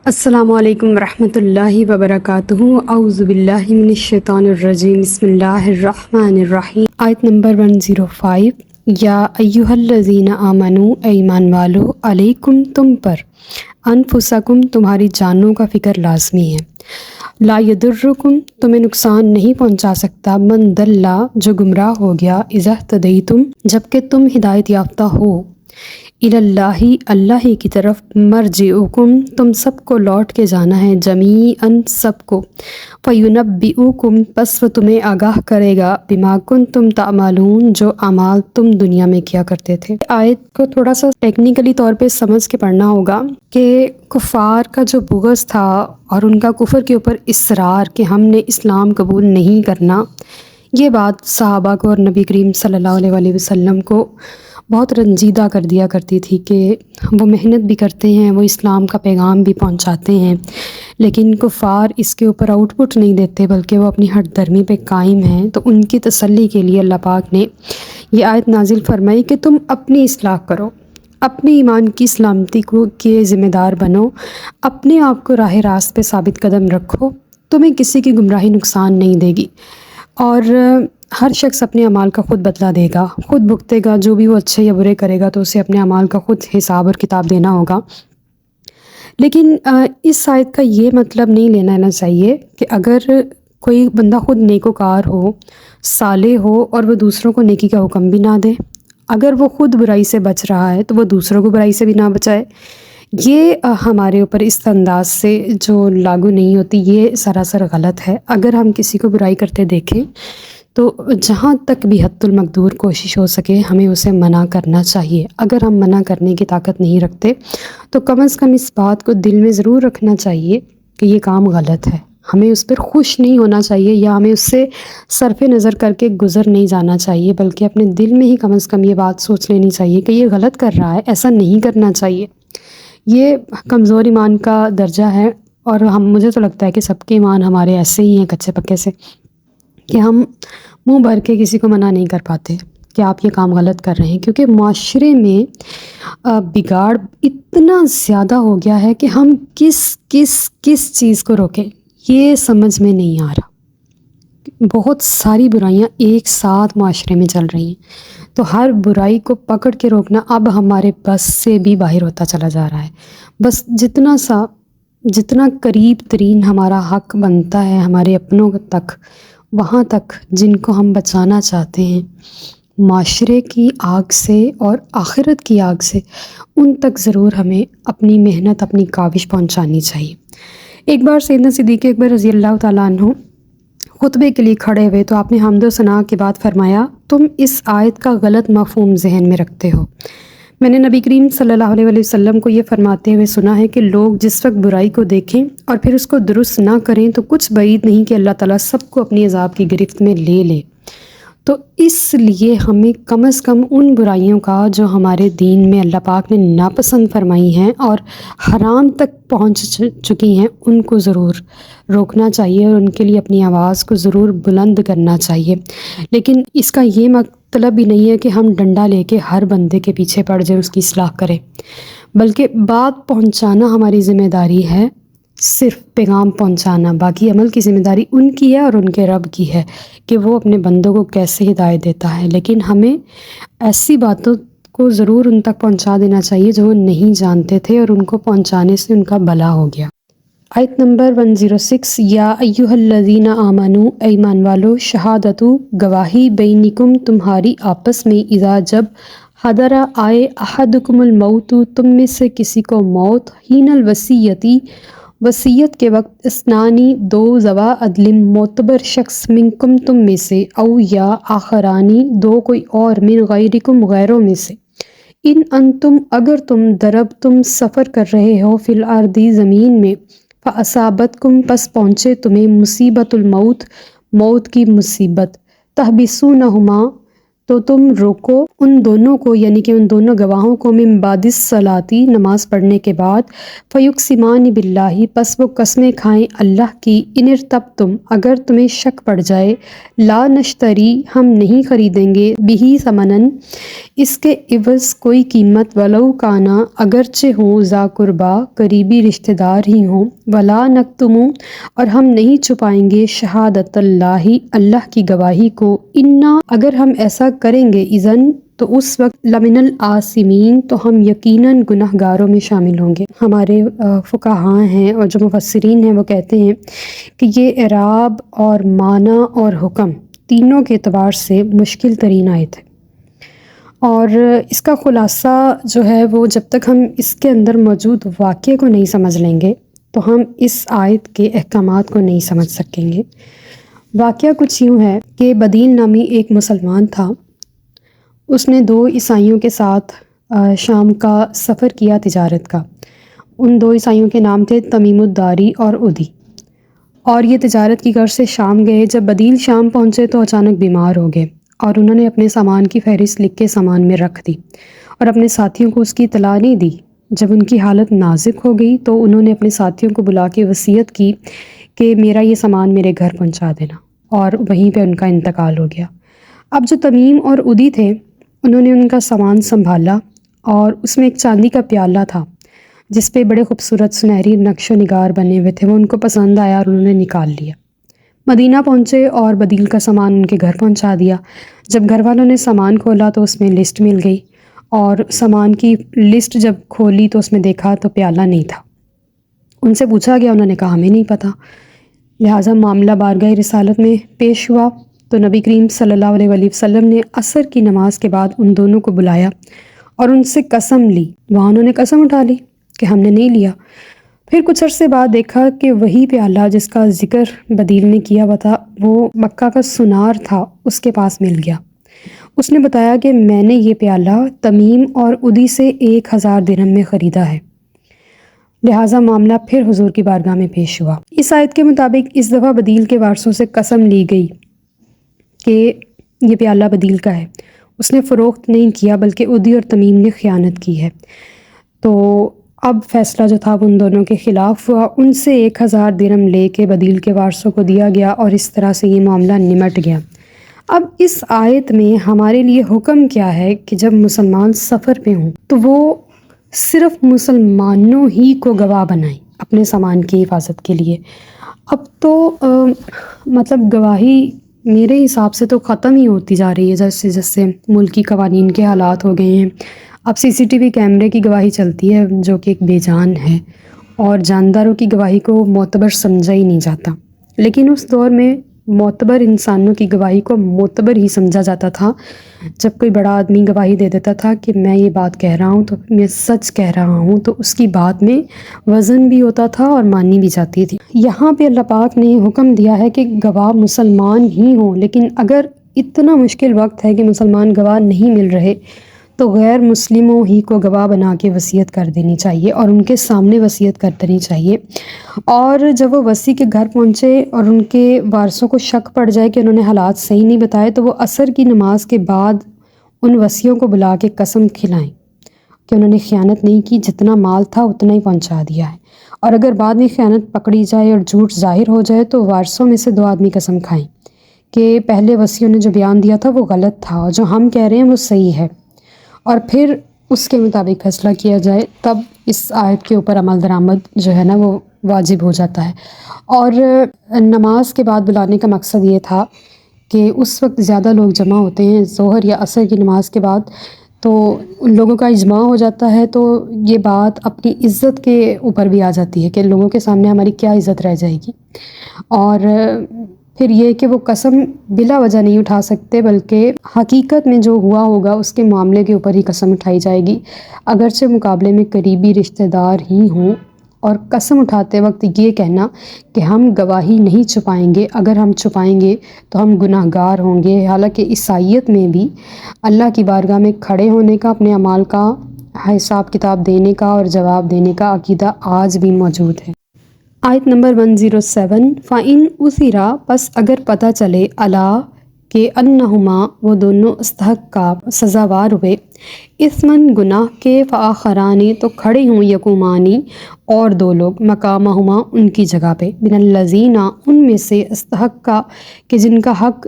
السلام علیکم ورحمۃ اللہ وبرکاتہ۔ اعوذ باللہ من الشیطان الرجیم، بسم اللہ الرحمن الرحیم۔ آیت نمبر 105۔ یا ایہا الذین آمنو، اے ایمان والو، علیکم تم پر، انفسکم تمہاری جانوں کا فکر لازمی ہے، لا یضرکم تمہیں نقصان نہیں پہنچا سکتا، من ضل جو گمراہ ہو گیا، اذا اہتدیتم جب کہ تم ہدایت یافتہ ہو، الی اللہ اللہ ہی کی طرف، مرجعکم تم سب کو لوٹ کے جانا ہے، جمیعاً سب کو، فینبئکم پس وہ تمہیں آگاہ کرے گا، بما کنتم تعملون جو اعمال تم دنیا میں کیا کرتے تھے۔ آیت کو تھوڑا سا ٹیکنیکلی طور پہ سمجھ کے پڑھنا ہوگا کہ کفار کا جو بغض تھا اور ان کا کفر کے اوپر اصرار کہ ہم نے اسلام قبول نہیں کرنا، یہ بات صحابہ کو اور نبی کریم صلی اللہ علیہ وآلہ وسلم کو بہت رنجیدہ کر دیا کرتی تھی کہ وہ محنت بھی کرتے ہیں، وہ اسلام کا پیغام بھی پہنچاتے ہیں، لیکن کفار اس کے اوپر آؤٹ پٹ نہیں دیتے بلکہ وہ اپنی ہٹ درمی پہ قائم ہیں۔ تو ان کی تسلی کے لیے اللہ پاک نے یہ آیت نازل فرمائی کہ تم اپنی اصلاح کرو، اپنے ایمان کی سلامتی کو کے ذمہ دار بنو، اپنے آپ کو راہ راست پہ ثابت قدم رکھو، تمہیں کسی کی گمراہی نقصان نہیں دے گی، اور ہر شخص اپنے اعمال کا خود بدلہ دے گا، خود بھگتے گا، جو بھی وہ اچھے یا برے کرے گا تو اسے اپنے اعمال کا خود حساب اور کتاب دینا ہوگا۔ لیکن اس آیت کا یہ مطلب نہیں لینا چاہیے کہ اگر کوئی بندہ خود نیکوکار ہو، صالح ہو اور وہ دوسروں کو نیکی کا حکم بھی نہ دے، اگر وہ خود برائی سے بچ رہا ہے تو وہ دوسروں کو برائی سے بھی نہ بچائے، یہ ہمارے اوپر اس انداز سے جو لاگو نہیں ہوتی، یہ سراسر غلط ہے۔ اگر ہم کسی کو برائی کرتے دیکھیں تو جہاں تک بھی حد المقدور کوشش ہو سکے ہمیں اسے منع کرنا چاہیے۔ اگر ہم منع کرنے کی طاقت نہیں رکھتے تو کم از کم اس بات کو دل میں ضرور رکھنا چاہیے کہ یہ کام غلط ہے، ہمیں اس پر خوش نہیں ہونا چاہیے یا ہمیں اس سے صرف نظر کر کے گزر نہیں جانا چاہیے، بلکہ اپنے دل میں ہی کم از کم یہ بات سوچ لینی چاہیے کہ یہ غلط کر رہا ہے، ایسا نہیں کرنا چاہیے۔ یہ کمزور ایمان کا درجہ ہے، اور مجھے تو لگتا ہے کہ سب کے ایمان ہمارے ایسے ہی ہیں کچے پکے سے کہ ہم منہ بھر کے کسی کو منع نہیں کر پاتے کہ آپ یہ کام غلط کر رہے ہیں، کیونکہ معاشرے میں بگاڑ اتنا زیادہ ہو گیا ہے کہ ہم کس چیز کو روکیں یہ سمجھ میں نہیں آ رہا۔ بہت ساری برائیاں ایک ساتھ معاشرے میں چل رہی ہیں، تو ہر برائی کو پکڑ کے روکنا اب ہمارے بس سے بھی باہر ہوتا چلا جا رہا ہے۔ بس جتنا قریب ترین ہمارا حق بنتا ہے ہمارے اپنوں تک، وہاں تک جن کو ہم بچانا چاہتے ہیں معاشرے کی آگ سے اور آخرت کی آگ سے، ان تک ضرور ہمیں اپنی محنت، اپنی کاوش پہنچانی چاہیے۔ ایک بار سیدنا صدیق اکبر رضی اللہ تعالیٰ عنہ خطبے کے لیے کھڑے ہوئے تو آپ نے حمد و ثنا کے بعد فرمایا، تم اس آیت کا غلط مفہوم ذہن میں رکھتے ہو۔ میں نے نبی کریم صلی اللہ علیہ وآلہ وسلم کو یہ فرماتے ہوئے سنا ہے کہ لوگ جس وقت برائی کو دیکھیں اور پھر اس کو درست نہ کریں تو کچھ بعید نہیں کہ اللہ تعالیٰ سب کو اپنی عذاب کی گرفت میں لے لے۔ تو اس لیے ہمیں کم از کم ان برائیوں کا جو ہمارے دین میں اللہ پاک نے ناپسند فرمائی ہیں اور حرام تک پہنچ چکی ہیں، ان کو ضرور روکنا چاہیے اور ان کے لیے اپنی آواز کو ضرور بلند کرنا چاہیے۔ لیکن اس کا یہ مطلب بھی نہیں ہے کہ ہم ڈنڈا لے کے ہر بندے کے پیچھے پڑ جائے اس کی اصلاح کریں، بلکہ بات پہنچانا ہماری ذمہ داری ہے، صرف پیغام پہنچانا، باقی عمل کی ذمہ داری ان کی ہے اور ان کے رب کی ہے کہ وہ اپنے بندوں کو کیسے ہدایت دیتا ہے۔ لیکن ہمیں ایسی باتوں کو ضرور ان تک پہنچا دینا چاہیے جو وہ نہیں جانتے تھے، اور ان کو پہنچانے سے ان کا بھلا ہو گیا۔ آیت نمبر 106۔ یا ایہا الذین آمنو، اے ایمان والو، شہادتو گواہی، بینکم تمہاری آپس میں، اذا جب، حضر آئے، احدکم الموت تم میں سے کسی کو موت، حین الوصیتی وصیت کے وقت، اسنانی دو، ذوا عدل معتبر شخص، منکم تم میں سے، او یا آخرانی دو کوئی اور، من غیرکم غیروں میں سے، ان انتم اگر تم ضربتم سفر کر رہے ہو، فی الارض زمین میں، فاصابتکم پس پہنچے تمہیں، مصیبت الموت موت کی مصیبت، تحبسونہما تو تم روکو ان دونوں کو، یعنی کہ ان دونوں گواہوں کو، من بعد الصلاۃ، نماز پڑھنے کے بعد، فیقسمان باللہ، پس وہ قسمیں کھائیں اللہ کی، ان ارتبتم، اگر تمہیں شک پڑ جائے، لا نشتری، ہم نہیں خریدیں گے، بہی ثمنن، اس کے عوض کوئی قیمت، ولو کانا، اگرچہ ہوں، ذا قربا، قریبی رشتہ دار ہی ہوں، ولا نکتم، اور ہم نہیں چھپائیں گے، شہادت اللہ، اللہ کی گواہی کو، انا، اگر ہم ایسا کریں گے، اذن، تو اس وقت، لمن العاصمین، تو ہم یقیناً گناہ گاروں میں شامل ہوں گے۔ ہمارے فقہاء ہیں اور جو مفسرین ہیں وہ کہتے ہیں کہ یہ اعراب اور معنی اور حکم تینوں کے اعتبار سے مشکل ترین آیت ہے، اور اس کا خلاصہ جو ہے وہ جب تک ہم اس کے اندر موجود واقعے کو نہیں سمجھ لیں گے تو ہم اس آیت کے احکامات کو نہیں سمجھ سکیں گے۔ واقعہ کچھ یوں ہے کہ بدیل نامی ایک مسلمان تھا، اس نے 2 عیسائیوں کے ساتھ شام کا سفر کیا تجارت کا۔ ان 2 عیسائیوں کے نام تھے تمیم الداری اور ادی، اور یہ تجارت کی غرض سے شام گئے۔ جب بدیل شام پہنچے تو اچانک بیمار ہو گئے، اور انہوں نے اپنے سامان کی فہرست لکھ کے سامان میں رکھ دی اور اپنے ساتھیوں کو اس کی اطلاع نہیں دی۔ جب ان کی حالت نازک ہو گئی تو انہوں نے اپنے ساتھیوں کو بلا کے وصیت کی کہ میرا یہ سامان میرے گھر پہنچا دینا، اور وہیں پہ ان کا انتقال ہو گیا۔ اب جو تمیم اور ادی تھے انہوں نے ان کا سامان سنبھالا، اور اس میں ایک چاندی کا پیالہ تھا جس پہ بڑے خوبصورت سنہری نقش و نگار بنے ہوئے تھے۔ وہ ان کو پسند آیا اور انہوں نے نکال لیا۔ مدینہ پہنچے اور بدیل کا سامان ان کے گھر پہنچا دیا۔ جب گھر والوں نے سامان کھولا تو اس میں لسٹ مل گئی، اور سامان کی لسٹ جب کھولی تو اس میں دیکھا تو پیالہ نہیں تھا۔ ان سے پوچھا گیا، انہوں نے کہا ہمیں نہیں پتہ۔ لہٰذا معاملہ بارگاہ رسالت میں پیش ہوا تو نبی کریم صلی اللہ علیہ وآلہ وسلم نے عصر کی نماز کے بعد ان دونوں کو بلایا اور ان سے قسم لی۔ وہاں انہوں نے قسم اٹھا لی کہ ہم نے نہیں لیا۔ پھر کچھ عرصے بعد دیکھا کہ وہی پیالہ جس کا ذکر بدیل نے کیا ہوا تھا وہ مکہ کا سنار تھا، اس کے پاس مل گیا۔ اس نے بتایا کہ میں نے یہ پیالہ تمیم اور ادی سے 1000 درہم میں خریدا ہے۔ لہٰذا معاملہ پھر حضور کی بارگاہ میں پیش ہوا۔ اس آیت کے مطابق اس دفعہ بدیل کے وارثوں سے قسم لی گئی کہ یہ پیالہ بدیل کا ہے، اس نے فروخت نہیں کیا بلکہ ادی اور تمیم نے خیانت کی ہے۔ تو اب فیصلہ جو تھا وہ ان دونوں کے خلاف ہوا، ان سے 1000 درہم لے کے بدیل کے وارثوں کو دیا گیا، اور اس طرح سے یہ معاملہ نمٹ گیا۔ اب اس آیت میں ہمارے لیے حکم کیا ہے کہ جب مسلمان سفر پہ ہوں تو وہ صرف مسلمانوں ہی کو گواہ بنائیں اپنے سامان کی حفاظت کے لیے۔ اب تو مطلب گواہی میرے حساب سے تو ختم ہی ہوتی جا رہی ہے، جیسے جیسے ملکی قوانین کے حالات ہو گئے ہیں۔ اب CCTV کیمرے کی گواہی چلتی ہے جو کہ ایک بے جان ہے، اور جانداروں کی گواہی کو معتبر سمجھا ہی نہیں جاتا، لیکن اس دور میں معتبر انسانوں کی گواہی کو معتبر ہی سمجھا جاتا تھا۔ جب کوئی بڑا آدمی گواہی دے دیتا تھا کہ میں یہ بات کہہ رہا ہوں تو میں سچ کہہ رہا ہوں، تو اس کی بات میں وزن بھی ہوتا تھا اور مانی بھی جاتی تھی۔ یہاں پہ اللہ پاک نے حکم دیا ہے کہ گواہ مسلمان ہی ہوں، لیکن اگر اتنا مشکل وقت ہے کہ مسلمان گواہ نہیں مل رہے تو غیر مسلموں ہی کو گواہ بنا کے وصیت کر دینی چاہیے، اور ان کے سامنے وصیت کر دینی چاہیے۔ اور جب وہ وصی کے گھر پہنچے اور ان کے وارثوں کو شک پڑ جائے کہ انہوں نے حالات صحیح نہیں بتائے تو وہ عصر کی نماز کے بعد ان وصیوں کو بلا کے قسم کھلائیں کہ انہوں نے خیانت نہیں کی، جتنا مال تھا اتنا ہی پہنچا دیا ہے۔ اور اگر بعد میں خیانت پکڑی جائے اور جھوٹ ظاہر ہو جائے تو وارثوں میں سے 2 آدمی قسم کھائیں کہ پہلے وصیوں نے جو بیان دیا تھا وہ غلط تھا، اور جو ہم کہہ رہے ہیں وہ صحیح ہے، اور پھر اس کے مطابق فیصلہ کیا جائے۔ تب اس آیت کے اوپر عمل درآمد جو ہے نا وہ واجب ہو جاتا ہے۔ اور نماز کے بعد بلانے کا مقصد یہ تھا کہ اس وقت زیادہ لوگ جمع ہوتے ہیں ظہر یا عصر کی نماز کے بعد، تو ان لوگوں کا اجماع ہو جاتا ہے، تو یہ بات اپنی عزت کے اوپر بھی آ جاتی ہے کہ لوگوں کے سامنے ہماری کیا عزت رہ جائے گی۔ اور پھر یہ کہ وہ قسم بلا وجہ نہیں اٹھا سکتے، بلکہ حقیقت میں جو ہوا ہوگا اس کے معاملے کے اوپر ہی قسم اٹھائی جائے گی، اگرچہ مقابلے میں قریبی رشتہ دار ہی ہوں۔ اور قسم اٹھاتے وقت یہ کہنا کہ ہم گواہی نہیں چھپائیں گے، اگر ہم چھپائیں گے تو ہم گناہ گار ہوں گے، حالانکہ عیسائیت میں بھی اللہ کی بارگاہ میں کھڑے ہونے کا، اپنے اعمال کا حساب کتاب دینے کا اور جواب دینے کا عقیدہ آج بھی موجود ہے۔ آیت نمبر 107، فَإِنْ أُثِرَ، پس اگر پتہ چلے، الا کہ انہما وہ دونوں استحقا سزاوار ہوئے اثمن گناہ کے فآخرانی تو کھڑے ہوں یقومانی اور دو لوگ مقامہما ان کی جگہ پہ من الذین ان میں سے استحقا کہ جن کا حق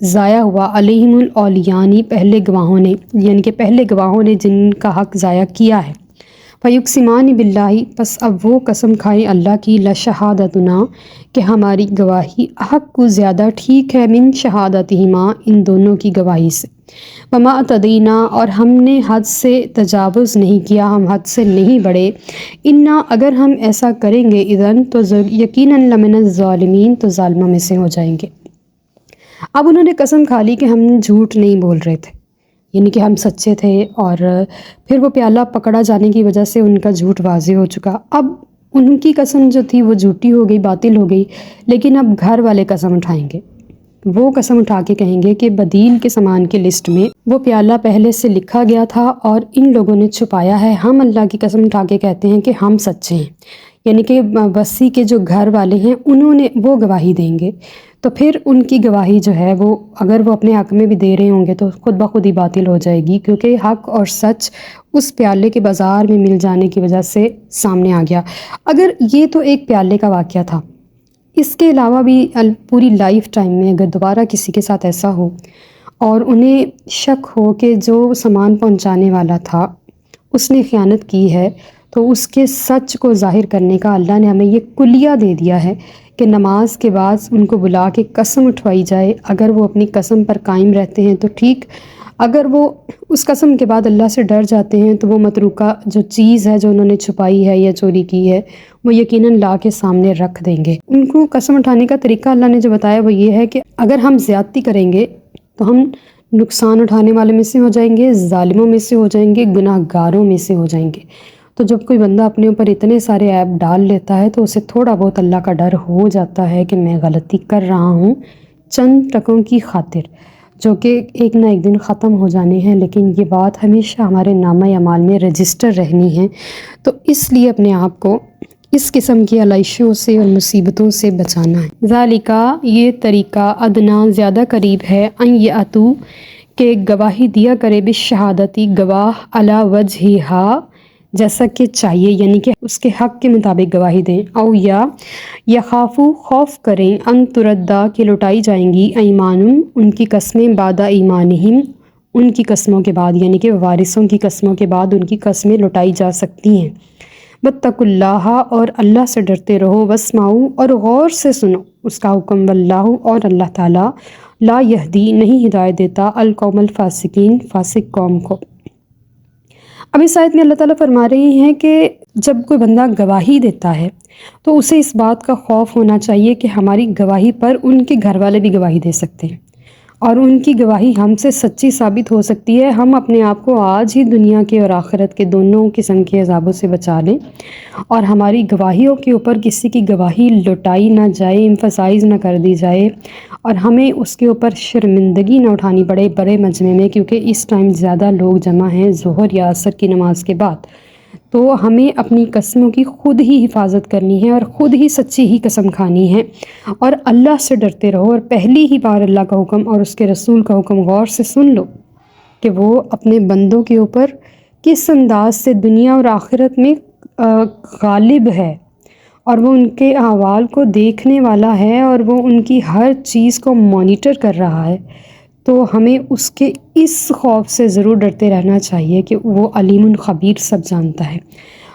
ضائع ہوا علیہم الاولیانی پہلے گواہوں نے، یعنی کہ پہلے گواہوں نے جن کا حق ضائع کیا ہے۔ فیقسمان باللہ پس اب وہ قسم کھائیں اللہ کی لشہادتنا کہ ہماری گواہی حق کو زیادہ ٹھیک ہے من شہادتہما ان دونوں کی گواہی سے، وما اعتدینا اور ہم نے حد سے تجاوز نہیں کیا، ہم حد سے نہیں بڑھے، انا اگر ہم ایسا کریں گے اذن تو یقیناً لمن الظالمین تو ظالموں میں سے ہو جائیں گے۔ اب انہوں نے قسم کھا لی کہ ہم جھوٹ نہیں بول رہے تھے، یعنی کہ ہم سچے تھے، اور پھر وہ پیالہ پکڑا جانے کی وجہ سے ان کا جھوٹ واضح ہو چکا۔ اب ان کی قسم جو تھی وہ جھوٹی ہو گئی، باطل ہو گئی، لیکن اب گھر والے قسم اٹھائیں گے، وہ قسم اٹھا کے کہیں گے کہ بدیل کے سامان کی لسٹ میں وہ پیالہ پہلے سے لکھا گیا تھا اور ان لوگوں نے چھپایا ہے۔ ہم اللہ کی قسم اٹھا کے کہتے ہیں کہ ہم سچے ہیں، یعنی کہ وصی کے جو گھر والے ہیں انہوں نے وہ گواہی دیں گے، تو پھر ان کی گواہی جو ہے وہ اگر وہ اپنے حق میں بھی دے رہے ہوں گے تو خود بخود ہی باطل ہو جائے گی، کیونکہ حق اور سچ اس پیالے کے بازار میں مل جانے کی وجہ سے سامنے آ گیا۔ اگر یہ تو ایک پیالے کا واقعہ تھا، اس کے علاوہ بھی پوری لائف ٹائم میں اگر دوبارہ کسی کے ساتھ ایسا ہو اور انہیں شک ہو کہ جو سامان پہنچانے والا تھا اس نے خیانت کی ہے، تو اس کے سچ کو ظاہر کرنے کا اللہ نے ہمیں یہ کلیہ دے دیا ہے کہ نماز کے بعد ان کو بلا کے قسم اٹھوائی جائے۔ اگر وہ اپنی قسم پر قائم رہتے ہیں تو ٹھیک، اگر وہ اس قسم کے بعد اللہ سے ڈر جاتے ہیں تو وہ متروکہ جو چیز ہے جو انہوں نے چھپائی ہے یا چوری کی ہے وہ یقیناً لا کے سامنے رکھ دیں گے۔ ان کو قسم اٹھانے کا طریقہ اللہ نے جو بتایا وہ یہ ہے کہ اگر ہم زیادتی کریں گے تو ہم نقصان اٹھانے والے میں سے ہو جائیں گے، ظالموں میں سے ہو جائیں گے، گناہ گاروں میں سے ہو جائیں گے۔ تو جب کوئی بندہ اپنے اوپر اتنے سارے ایپ ڈال لیتا ہے تو اسے تھوڑا بہت اللہ کا ڈر ہو جاتا ہے کہ میں غلطی کر رہا ہوں چند ٹکوں کی خاطر، جو کہ ایک نہ ایک دن ختم ہو جانے ہیں، لیکن یہ بات ہمیشہ ہمارے نامہ اعمال میں رجسٹر رہنی ہے۔ تو اس لیے اپنے آپ کو اس قسم کی علائشوں سے اور مصیبتوں سے بچانا ہے۔ ذالکہ یہ طریقہ ادنا زیادہ قریب ہے، ان یاتو کہ گواہی دیا کرے بالشہادتی گواہ علی وجہہا جیسا کہ چاہیے، یعنی کہ اس کے حق کے مطابق گواہی دیں، او یا یخافو خوف کریں ان تردہ کہ لوٹائی جائیں گی ایمان ان کی قسمیں بعد ایمانہم ان کی قسموں کے بعد، یعنی کہ وارثوں کی قسموں کے بعد ان کی قسمیں لوٹائی جا سکتی ہیں۔ واتقوا اللہ اور اللہ سے ڈرتے رہو، واسمعوا اور غور سے سنو اس کا حکم، واللہ اور اللہ تعالیٰ لا یہدی نہیں ہدایت دیتا القوم الفاسقین فاسق قوم کو۔ اب اس آیت میں اللہ تعالیٰ فرما رہے ہیں کہ جب کوئی بندہ گواہی دیتا ہے تو اسے اس بات کا خوف ہونا چاہیے کہ ہماری گواہی پر ان کے گھر والے بھی گواہی دے سکتے ہیں اور ان کی گواہی ہم سے سچی ثابت ہو سکتی ہے۔ ہم اپنے آپ کو آج ہی دنیا کے اور آخرت کے دونوں قسم کے عذابوں سے بچا لیں اور ہماری گواہیوں کے اوپر کسی کی گواہی لٹائی نہ جائے، ایمفسائز نہ کر دی جائے اور ہمیں اس کے اوپر شرمندگی نہ اٹھانی پڑے بڑے مجمع میں، کیونکہ اس ٹائم زیادہ لوگ جمع ہیں ظہر یا عصر کی نماز کے بعد۔ تو ہمیں اپنی قسموں کی خود ہی حفاظت کرنی ہے اور خود ہی سچی ہی قسم کھانی ہے اور اللہ سے ڈرتے رہو، اور پہلی ہی بار اللہ کا حکم اور اس کے رسول کا حکم غور سے سن لو کہ وہ اپنے بندوں کے اوپر کس انداز سے دنیا اور آخرت میں غالب ہے اور وہ ان کے احوال کو دیکھنے والا ہے اور وہ ان کی ہر چیز کو مانیٹر کر رہا ہے۔ تو ہمیں اس کے اس خوف سے ضرور ڈرتے رہنا چاہیے کہ وہ علیم خبیر سب جانتا ہے۔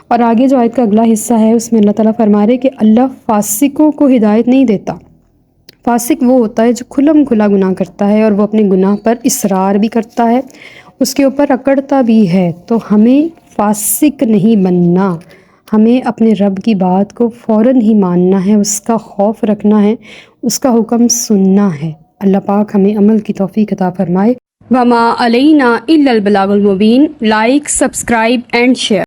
اور آگے جو آیت کا اگلا حصہ ہے اس میں اللہ تعالیٰ فرما رہے کہ اللہ فاسقوں کو ہدایت نہیں دیتا۔ فاسق وہ ہوتا ہے جو کھلم کھلا گناہ کرتا ہے اور وہ اپنے گناہ پر اصرار بھی کرتا ہے، اس کے اوپر اکڑتا بھی ہے۔ تو ہمیں فاسق نہیں بننا، ہمیں اپنے رب کی بات کو فوراً ہی ماننا ہے، اس کا خوف رکھنا ہے، اس کا حکم سننا ہے۔ اللہ پاک ہمیں عمل کی توفیق عطا فرمائے۔ وما علینا الا البلاغ المبین۔ Like, subscribe and share.